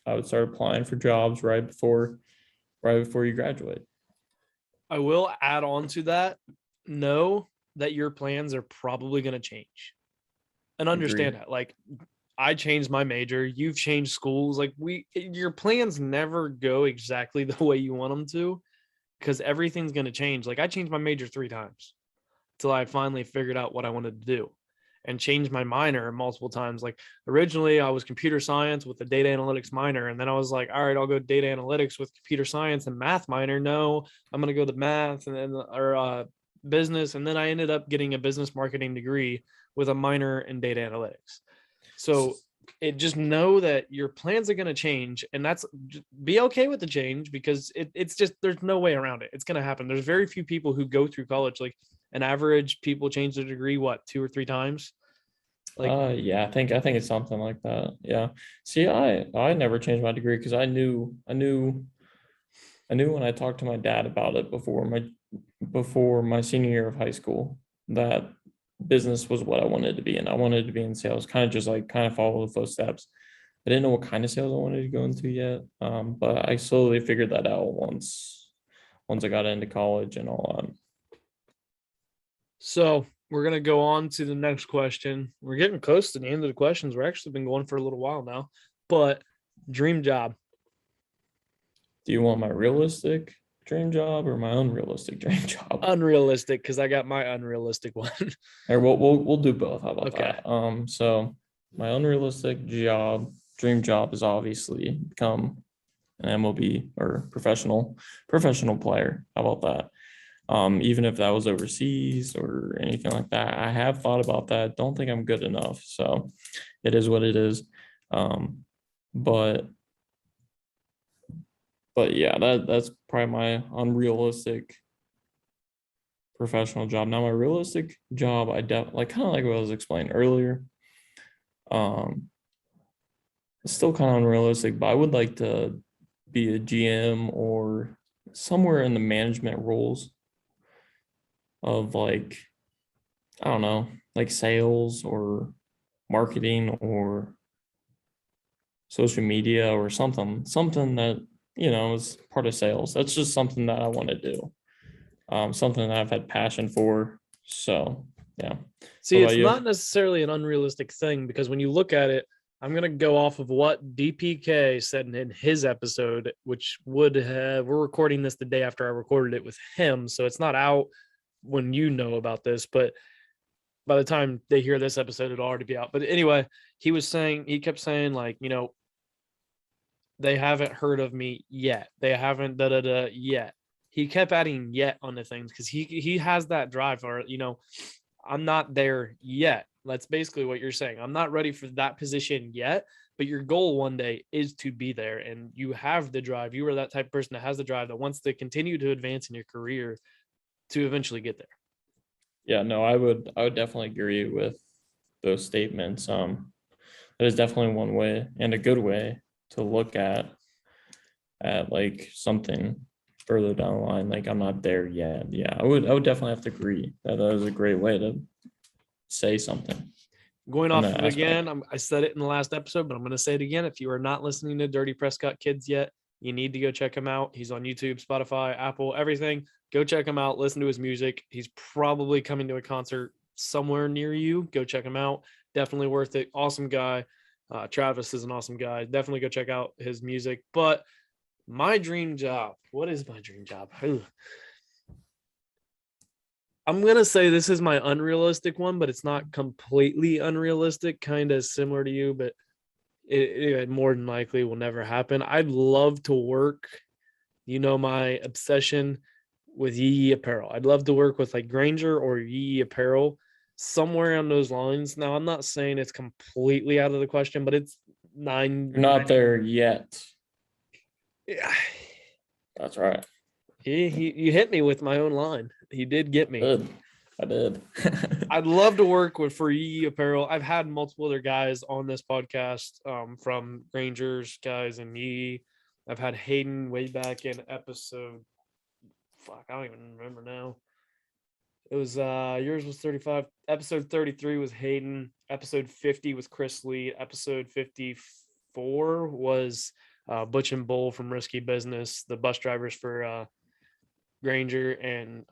I would start applying for jobs right before you graduate. I will add on to that. Know that your plans are probably going to change, and understand Agreed. that. Like, I changed my major, you've changed schools. Your plans never go exactly the way you want them to, because everything's going to change. Like, I changed my major 3 times till I finally figured out what I wanted to do, and changed my minor multiple times. Like, originally I was computer science with a data analytics minor. And then I was like, all right, I'll go data analytics with computer science and math minor. No, I'm going to go to math or business. And then I ended up getting a business marketing degree with a minor in data analytics. So just know that your plans are going to change, and be okay with the change, because it's just, there's no way around it. It's going to happen. There's very few people who go through college. Like, an average people change their degree, 2 or 3 times? Yeah, I think it's something like that. Yeah. See, I never changed my degree because I knew when I talked to my dad about it before my senior year of high school, that business was what I wanted to be in. I wanted to be in sales, kind of follow the footsteps. I didn't know what kind of sales I wanted to go into yet. But I slowly figured that out once I got into college and all that. So we're going to go on to the next question. We're getting close to the end of the questions. We're actually been going for a little while now, but dream job. Do you want my realistic dream job or my unrealistic dream job? Unrealistic, because I got my unrealistic one. Or we'll do both. How about Okay. that? So my unrealistic dream job is obviously become an MLB or professional player. How about that? Even if that was overseas or anything like that, I have thought about that. Don't think I'm good enough. So it is what it is. But yeah, that's probably my unrealistic professional job. Now my realistic job, I definitely kind of like what I was explaining earlier. It's still kind of unrealistic, but I would like to be a GM or somewhere in the management roles of I don't know, like sales or marketing or social media or something that, is part of sales. That's just something that I want to do. Something that I've had passion for. So, yeah. See, it's not necessarily an unrealistic thing, because when you look at it, I'm going to go off of what DPK said in his episode, which we're recording this the day after I recorded it with him. So it's not out. when you know about this, but by the time they hear this episode, it'll already be out. But anyway, he kept saying like, they haven't heard of me yet. They haven't yet. He kept adding yet on the things because he has that drive, or I'm not there yet. That's basically what you're saying. I'm not ready for that position yet, but your goal one day is to be there, and you have the drive. You are that type of person that has the drive that wants to continue to advance in your career to eventually get there. Yeah, no, I would definitely agree with those statements. That is definitely one way and a good way to look at like something further down the line. Like, I'm not there yet. Yeah, I would definitely have to agree that was a great way to say something. Going in off that of it again, aspect. I said it in the last episode, but I'm going to say it again. If you are not listening to Dirty Prescott Kids yet, you need to go check him out. He's on YouTube, Spotify, Apple, everything. Go check him out. Listen to his music. He's probably coming to a concert somewhere near you. Go check him out. Definitely worth it. Awesome guy. Travis is an awesome guy. Definitely go check out his music. But my dream job. What is my dream job? I'm going to say this is my unrealistic one, but it's not completely unrealistic, kind of similar to you, but it more than likely will never happen. I'd love to work, my obsession with Yee Apparel. I'd love to work with like Granger or Yee Apparel, somewhere on those lines. Now, I'm not saying it's completely out of the question, but it's You're not there yet. Yeah. That's right. You hit me with my own line. He did get me. Good. I did. I'd love to work for Yee Apparel. I've had multiple other guys on this podcast from Rangers guys and Yee. I've had Hayden way back in episode. I don't even remember now. It was yours was 35. Episode 33 was Hayden. Episode 50 was Chris Lee. Episode 54 was Butch and Bull from Risky Business, the bus drivers for Granger, and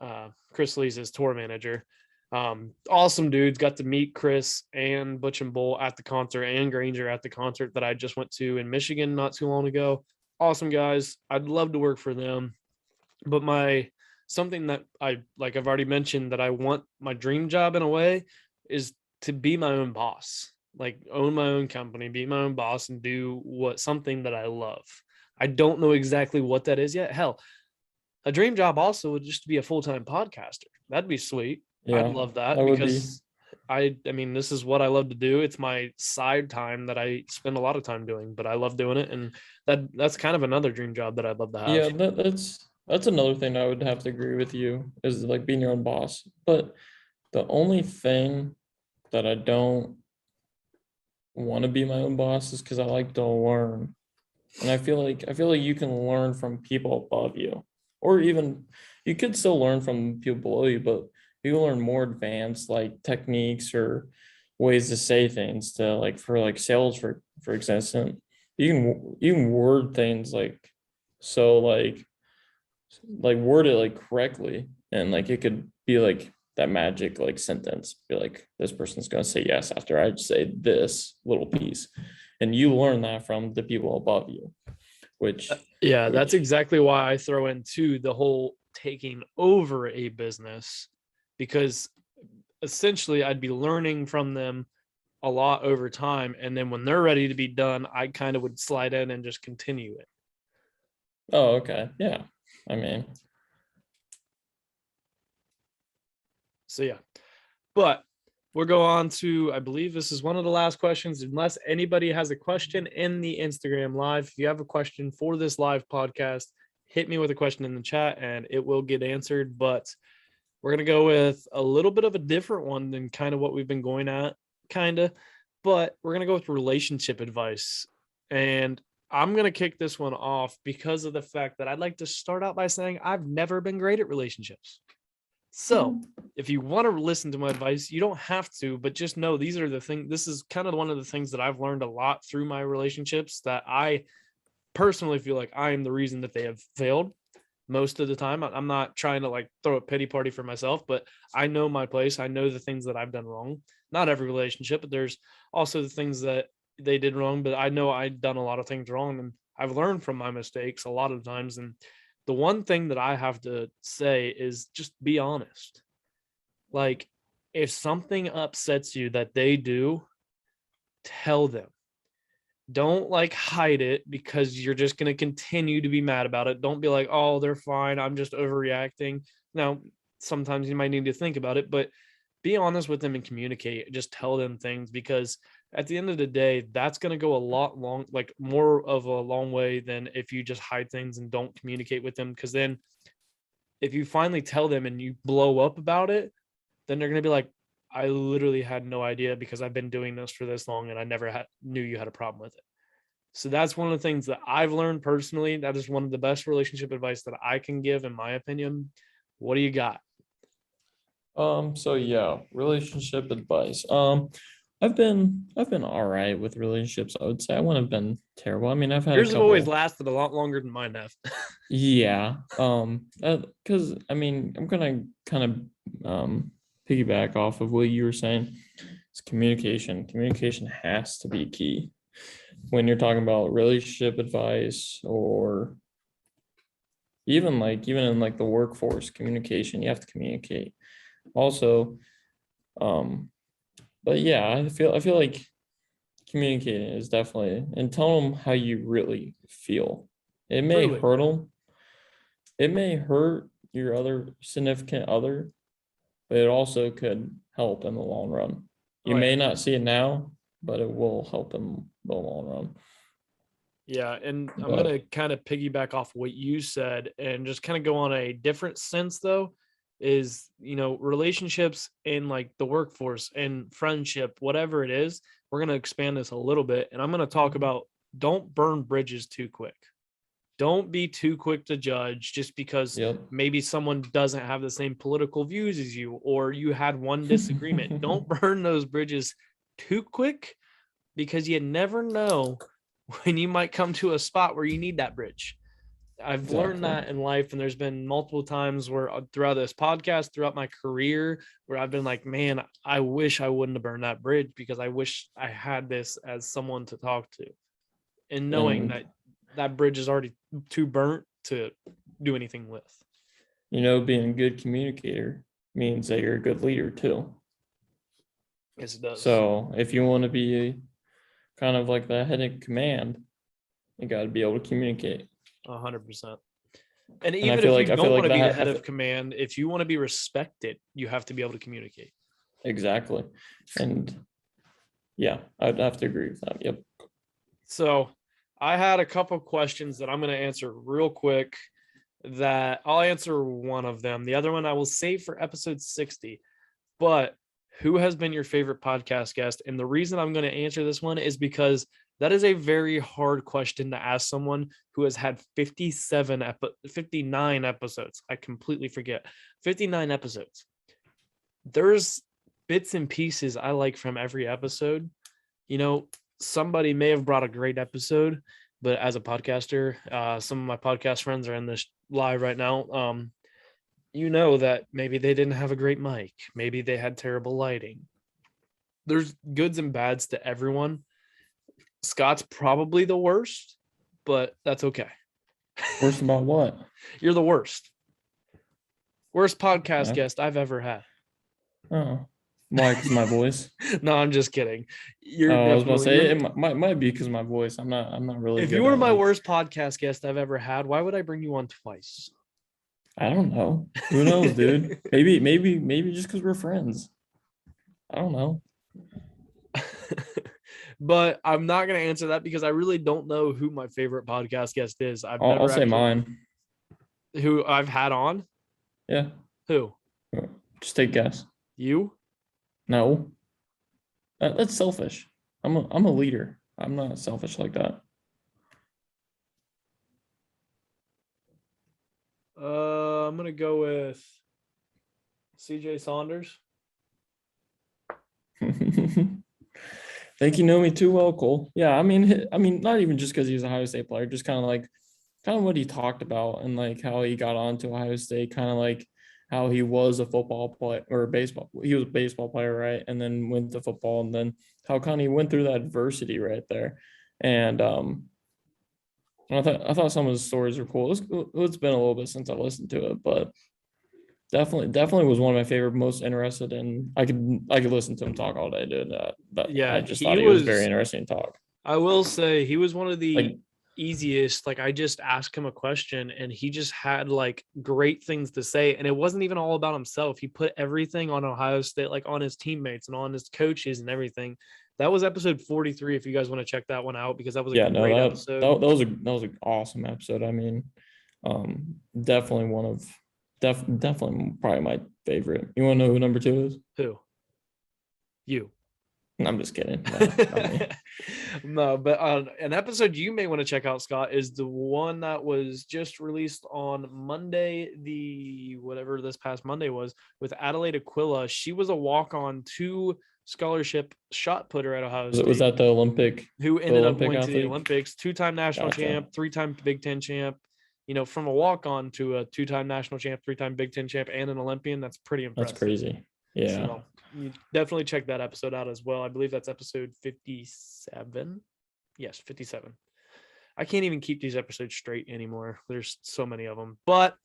Chris Lee's his tour manager. Awesome dudes. Got to meet Chris and Butch and Bull at the concert, and Granger at the concert that I just went to in Michigan not too long ago. Awesome guys. I'd love to work for them. But something that I've already mentioned that I want my dream job in a way is to be my own boss, like own my own company, be my own boss, and do something that I love. I don't know exactly what that is yet. Hell, a dream job also would just be a full-time podcaster. That'd be sweet. Yeah, I'd love that because I mean, this is what I love to do. It's my side time that I spend a lot of time doing, but I love doing it. And that's kind of another dream job that I'd love to have. Yeah, that's another thing I would have to agree with you, is like being your own boss. But the only thing that I don't want to be my own boss is because I like to learn. And I feel like you can learn from people above you. Or even you could still learn from people below you, but you can learn more advanced like techniques or ways to say things to like for like sales for example. You can word things like so like word it like correctly, and like it could be like that magic like sentence, be like, this person's gonna say yes after I say this little piece. And you learn that from the people above you. That's exactly why I throw into the whole taking over a business, because essentially I'd be learning from them a lot over time. And then when they're ready to be done, I kind of would slide in and just continue it. Oh, okay. Yeah. I mean, so yeah, but we'll go on to, I believe this is one of the last questions, unless anybody has a question in the Instagram live. If you have a question for this live podcast, hit me with a question in the chat and it will get answered. But we're going to go with a little bit of a different one than kind of what we've been going at, but we're going to go with relationship advice. And I'm going to kick this one off because of the fact that I'd like to start out by saying I've never been great at relationships. So if you want to listen to my advice, you don't have to, but just know these are the things. This is kind of one of the things that I've learned a lot through my relationships, that I personally feel like I am the reason that they have failed most of the time. I'm not trying to like throw a pity party for myself, but I know my place. I know the things that I've done wrong. Not every relationship, but there's also the things that they did wrong, but I know I've done a lot of things wrong, and I've learned from my mistakes a lot of times. And the one thing that I have to say is just be honest. Like, if something upsets you that they do, tell them. Don't like hide it because you're just going to continue to be mad about it. Don't be like, oh, they're fine, I'm just overreacting. Now, sometimes you might need to think about it, but be honest with them and communicate. Just tell them things, because at the end of the day, that's going to go a lot like more of a long way than if you just hide things and don't communicate with them. Because then if you finally tell them and you blow up about it, then they're going to be like, I literally had no idea because I've been doing this for this long and I never knew you had a problem with it. So that's one of the things that I've learned personally. That is one of the best relationship advice that I can give, in my opinion. What do you got? So yeah, relationship advice. I've been all right with relationships. I would say I wouldn't have been terrible. I mean, I've had a Yours have always couple. lasted a lot longer than mine have. Yeah. Because I mean, I'm gonna kind of piggyback off of what you were saying. It's communication. Communication has to be key when you're talking about relationship advice, or even in like the workforce. Communication, you have to communicate. Also, um, but yeah, I feel like communicating is definitely, and tell them how you really feel. It may Truly. hurt them. It may hurt your other significant other, but it also could help in the long run. You Oh, yeah. may not see it now, but it will help in the long run. Yeah, and I'm But going to kind of piggyback off what you said and just kind of go on a different sense, though, is, relationships in like the workforce and friendship, whatever it is. We're going to expand this a little bit, and I'm going to talk about, don't burn bridges too quick. Don't be too quick to judge just because yep. maybe someone doesn't have the same political views as you, or you had one disagreement. Don't burn those bridges too quick, because you never know when you might come to a spot where you need that bridge. I've learned Exactly. that in life, and there's been multiple times where throughout this podcast, throughout my career, where I've been like, man, I wish I wouldn't have burned that bridge, because I wish I had this as someone to talk to, and knowing And that that bridge is already too burnt to do anything with. being a good communicator means that you're a good leader too. Yes, it does. So if you want to be kind of like the head of command, you got to be able to communicate. 100%. And I even feel if like you I don't feel want like to be the that head of command, if you want to be respected, you have to be able to communicate. exactly. And yeah, I'd have to agree with that. Yep. So I had a couple questions that I'm going to answer real quick, that I'll answer one of them. The other one I will save for episode 60. But who has been your favorite podcast guest? And the reason I'm going to answer this one is because that is a very hard question to ask someone who has had 59 episodes. I completely forget. 59 episodes. There's bits and pieces I like from every episode. Somebody may have brought a great episode, but as a podcaster, some of my podcast friends are in this live right now. That maybe they didn't have a great mic. Maybe they had terrible lighting. There's goods and bads to everyone. Scott's probably the worst, but that's okay. Worst about what? You're the worst. Worst podcast Yeah. guest I've ever had. Oh, why? Because my voice. No, I'm just kidding. You're I was about to say definitely. it might be because my voice. I'm not really. If good you were at, my like, worst podcast guest I've ever had, why would I bring you on twice? I don't know. Who knows, dude? Maybe just because we're friends. I don't know. But I'm not going to answer that because I really don't know who my favorite podcast guest is. I'll say mine. Who I've had on? Yeah. Who? Just take a guess. You? No. That's selfish. I'm a leader. I'm not selfish like that. I'm gonna go with CJ Saunders. Think you know me too well, Cole. Yeah, I mean, not even just because he's a Ohio State player, just kind of what he talked about, and like how he got onto Ohio State, kind of like how he was a football player or baseball. He was a baseball player, right? And then went to football, and then how kind of he went through that adversity right there. And I thought some of his stories were cool. It's been a little bit since I listened to it, but Definitely was one of my favorite, most interested in. I could listen to him talk all day, dude. But I Yeah, just he thought he was very was. interesting to talk. I will say he was one of the Like, easiest. Like I just asked him a question and he just had like great things to say. And it wasn't even all about himself. He put everything on Ohio State, like on his teammates and on his coaches and everything. That was episode 43. If you guys want to check that one out, because that was a yeah, no, great that episode. that, that was an awesome episode. I mean, definitely one of definitely probably my favorite. You want to know who number 2 is? Who? You. I'm just kidding. No, not me. No, but an episode you may want to check out, Scott, is the one that was just released on Monday, the whatever this past Monday was, with Adelaide Aquila. She was a walk-on to scholarship shot putter at Ohio Was State, that the Olympic? who The ended up Olympic going to the athlete? Olympics, two-time national Gotcha. champ, three-time Big Ten champ. You know, from a walk-on to a two-time national champ, three-time Big Ten champ, and an Olympian. That's pretty That's impressive. crazy. Yeah. So you definitely check that episode out as well. I believe that's episode 57. Yes, 57. I can't even keep these episodes straight anymore. There's so many of them. But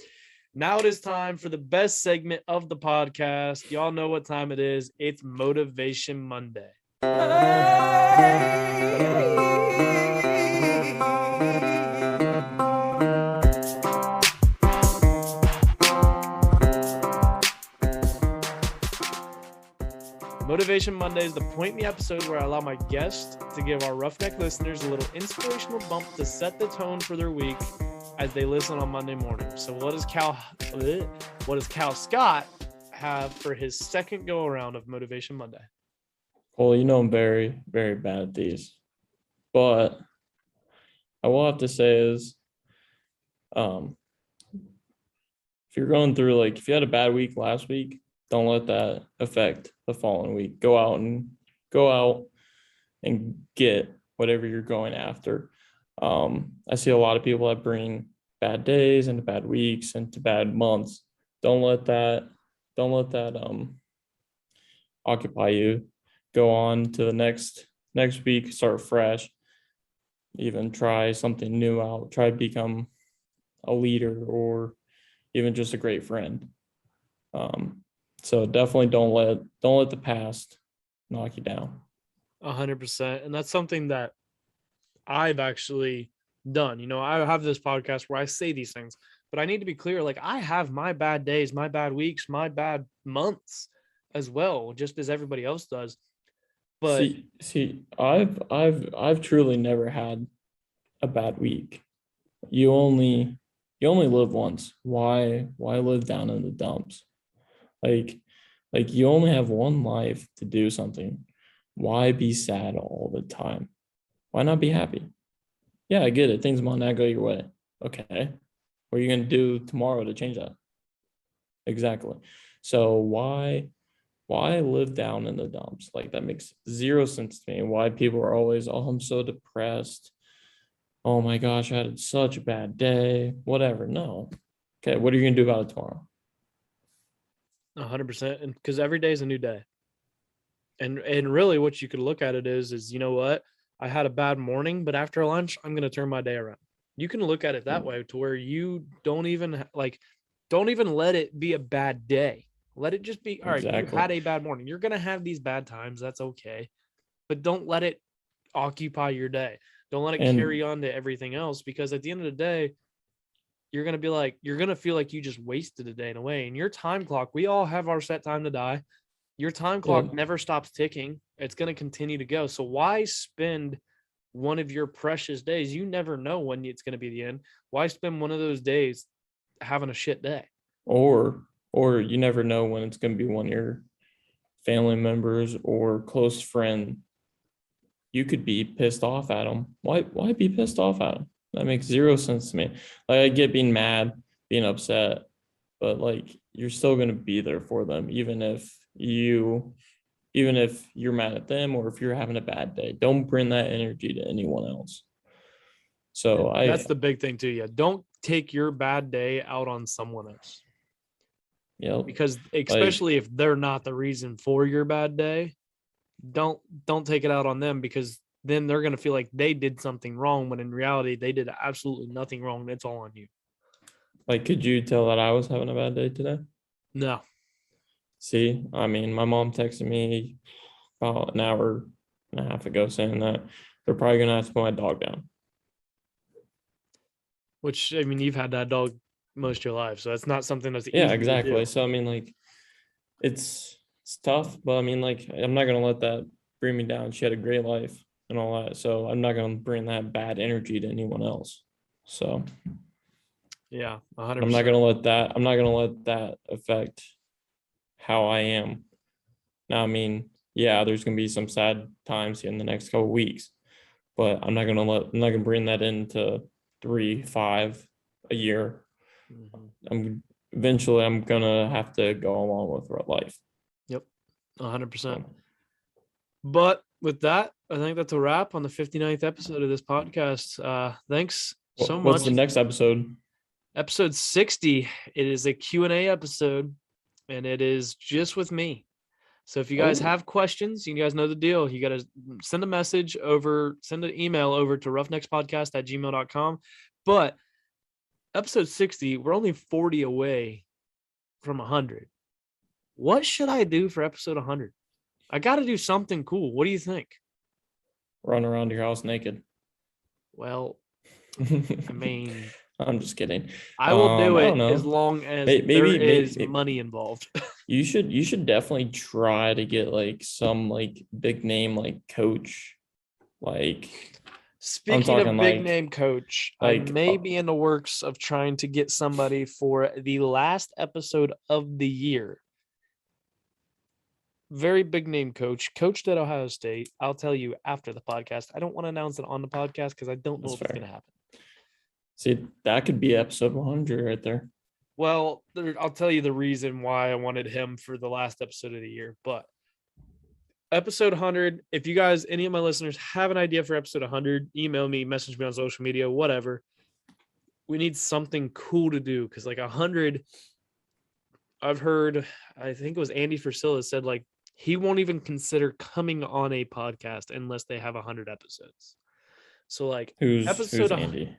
now it is time for the best segment of the podcast. Y'all know what time it is. It's Motivation Monday. Motivation Monday is the point in the episode where I allow my guests to give our Roughneck listeners a little inspirational bump to set the tone for their week as they listen on Monday morning. So what does Cal Scott have for his second go around of Motivation Monday? Well, you know I'm very, very bad at these. But I will have to say is if you're going through, like, if you had a bad week last week, don't let that affect the following week. Go out and get whatever you're going after. I see a lot of people that bring bad days into bad weeks into bad months. Don't let that occupy you. Go on to the next week, start fresh. Even try something new out. Try to become a leader or even just a great friend. So definitely don't let the past knock you down. 100%. And that's something that I've actually done. You know, I have this podcast where I say these things, but I need to be clear. Like, I have my bad days, my bad weeks, my bad months as well, just as everybody else does. But see, I've truly never had a bad week. You only live once. Why live down in the dumps? Like you only have one life to do something. Why be sad all the time? Why not be happy? Yeah, I get it. Things might not go your way. Okay. What are you going to do tomorrow to change that? Exactly. So why live down in the dumps? Like, that makes zero sense to me. Why people are always, oh, I'm so depressed. Oh my gosh, I had such a bad day. Whatever. No. Okay, what are you going to do about it tomorrow? 100%. And because every day is a new day. And really what you could look at it is, you know what? I had a bad morning, but after lunch, I'm going to turn my day around. You can look at it that way, to where you don't even let it be a bad day. Let it just be, all right, you had a bad morning. You're going to have these bad times. That's okay. But don't let it occupy your day. Don't let it carry on to everything else, because at the end of the day, you're going to feel like you just wasted a day in a way. And your time clock, we all have our set time to die. Your time clock never stops ticking. It's going to continue to go. So why spend one of your precious days? You never know when it's going to be the end. Why spend one of those days having a shit day? Or you never know when it's going to be one of your family members or close friend. You could be pissed off at them. Why be pissed off at them? That makes zero sense to me. Like, I get being mad, being upset, but like, you're still going to be there for them, even if you're mad at them or if you're having a bad day. Don't bring that energy to anyone else. So that's the big thing too. Yeah. Don't take your bad day out on someone else. Yeah. Because especially if they're not the reason for your bad day, don't take it out on them, because then they're going to feel like they did something wrong, when in reality they did absolutely nothing wrong. It's all on you. Like, could you tell that I was having a bad day today? No. See, I mean, my mom texted me about an hour and a half ago saying that they're probably gonna have to put my dog down. Which, I mean, you've had that dog most of your life, so it's not something that's Yeah, easy to exactly. do. So I mean, like, it's tough, but I mean, like, I'm not gonna let that bring me down. She had a great life and all that, so I'm not gonna bring that bad energy to anyone else. So Yeah, I'm not 100%. gonna let that. I'm not gonna let that affect how I am. Now, I mean, yeah, there's gonna be some sad times in the next couple of weeks, but I'm not gonna bring that into 3, 5 a year. Mhm. I'm gonna have to go along with life. Yep, 100%. So, But with that, I think that's a wrap on the 59th episode of this podcast. Thanks so what's much. the next episode? Episode 60, it is a Q&A episode, and it is just with me. So if you guys Oh, have questions, you guys know the deal. You got to send an email over to roughneckspodcast@gmail.com. But episode 60, we're only 40 away from 100. What should I do for episode 100? I got to do something cool. What do you think? run around your house naked. Well, I mean, I'm just kidding. I will do I don't it as know. long as there is money involved. You should definitely try to get like some like big name like coach. Like I'm Speaking talking of big name coach, I like may be in the works of trying to get somebody for the last episode of the year. Very big name coach, coached at Ohio State. I'll tell you after the podcast. I don't want to announce it on the podcast because I don't know that's if it's going fair. to happen. See, that could be episode 100 right there. Well, I'll tell you the reason why I wanted him for the last episode of the year. But episode 100, if you guys, any of my listeners, have an idea for episode 100, email me, message me on social media, whatever. We need something cool to do because like 100, I've heard, I think it was Andy Frisilla said like he won't even consider coming on a podcast unless they have 100 episodes. So like Who's episode, Andy?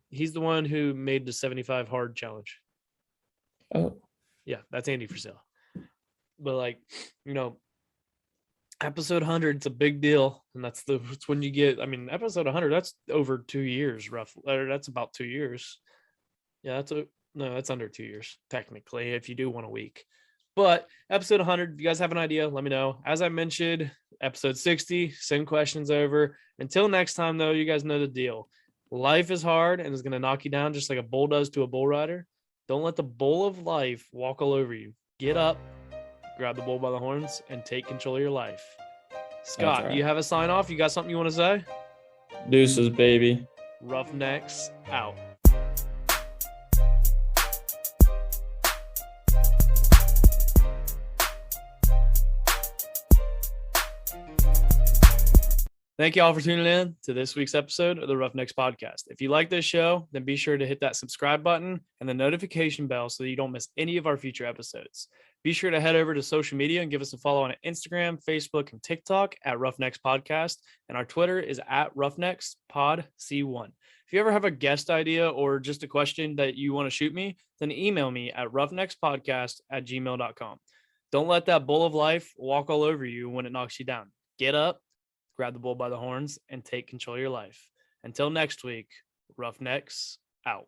he's the one who made the 75 hard challenge. Oh, Yeah, that's Andy Frisilla. But like, you know, episode 100, it's a big deal. And that's when you get, I mean, episode 100, that's over 2 years, roughly. Or that's about 2 years. Yeah, that's under 2 years, technically, if you do 1 a week. But episode 100, if you guys have an idea, let me know. As I mentioned, episode 60, send questions over. Until next time, though, you guys know the deal. Life is hard and is going to knock you down just like a bull does to a bull rider. Don't let the bull of life walk all over you. Get up, grab the bull by the horns, and take control of your life. Scott, right. do you have a sign off? You got something you want to say? deuces, baby. Roughnecks out. Thank you all for tuning in to this week's episode of the Roughnecks Podcast. If you like this show, then be sure to hit that subscribe button and the notification bell so that you don't miss any of our future episodes. Be sure to head over to social media and give us a follow on Instagram, Facebook, and TikTok at Roughnecks Podcast. And our Twitter is at Roughnecks Pod C1. If you ever have a guest idea or just a question that you want to shoot me, then email me at roughneckspodcast@gmail.com. Don't let that bull of life walk all over you when it knocks you down. Get up, grab the bull by the horns, and take control of your life. Until next week, Roughnecks out.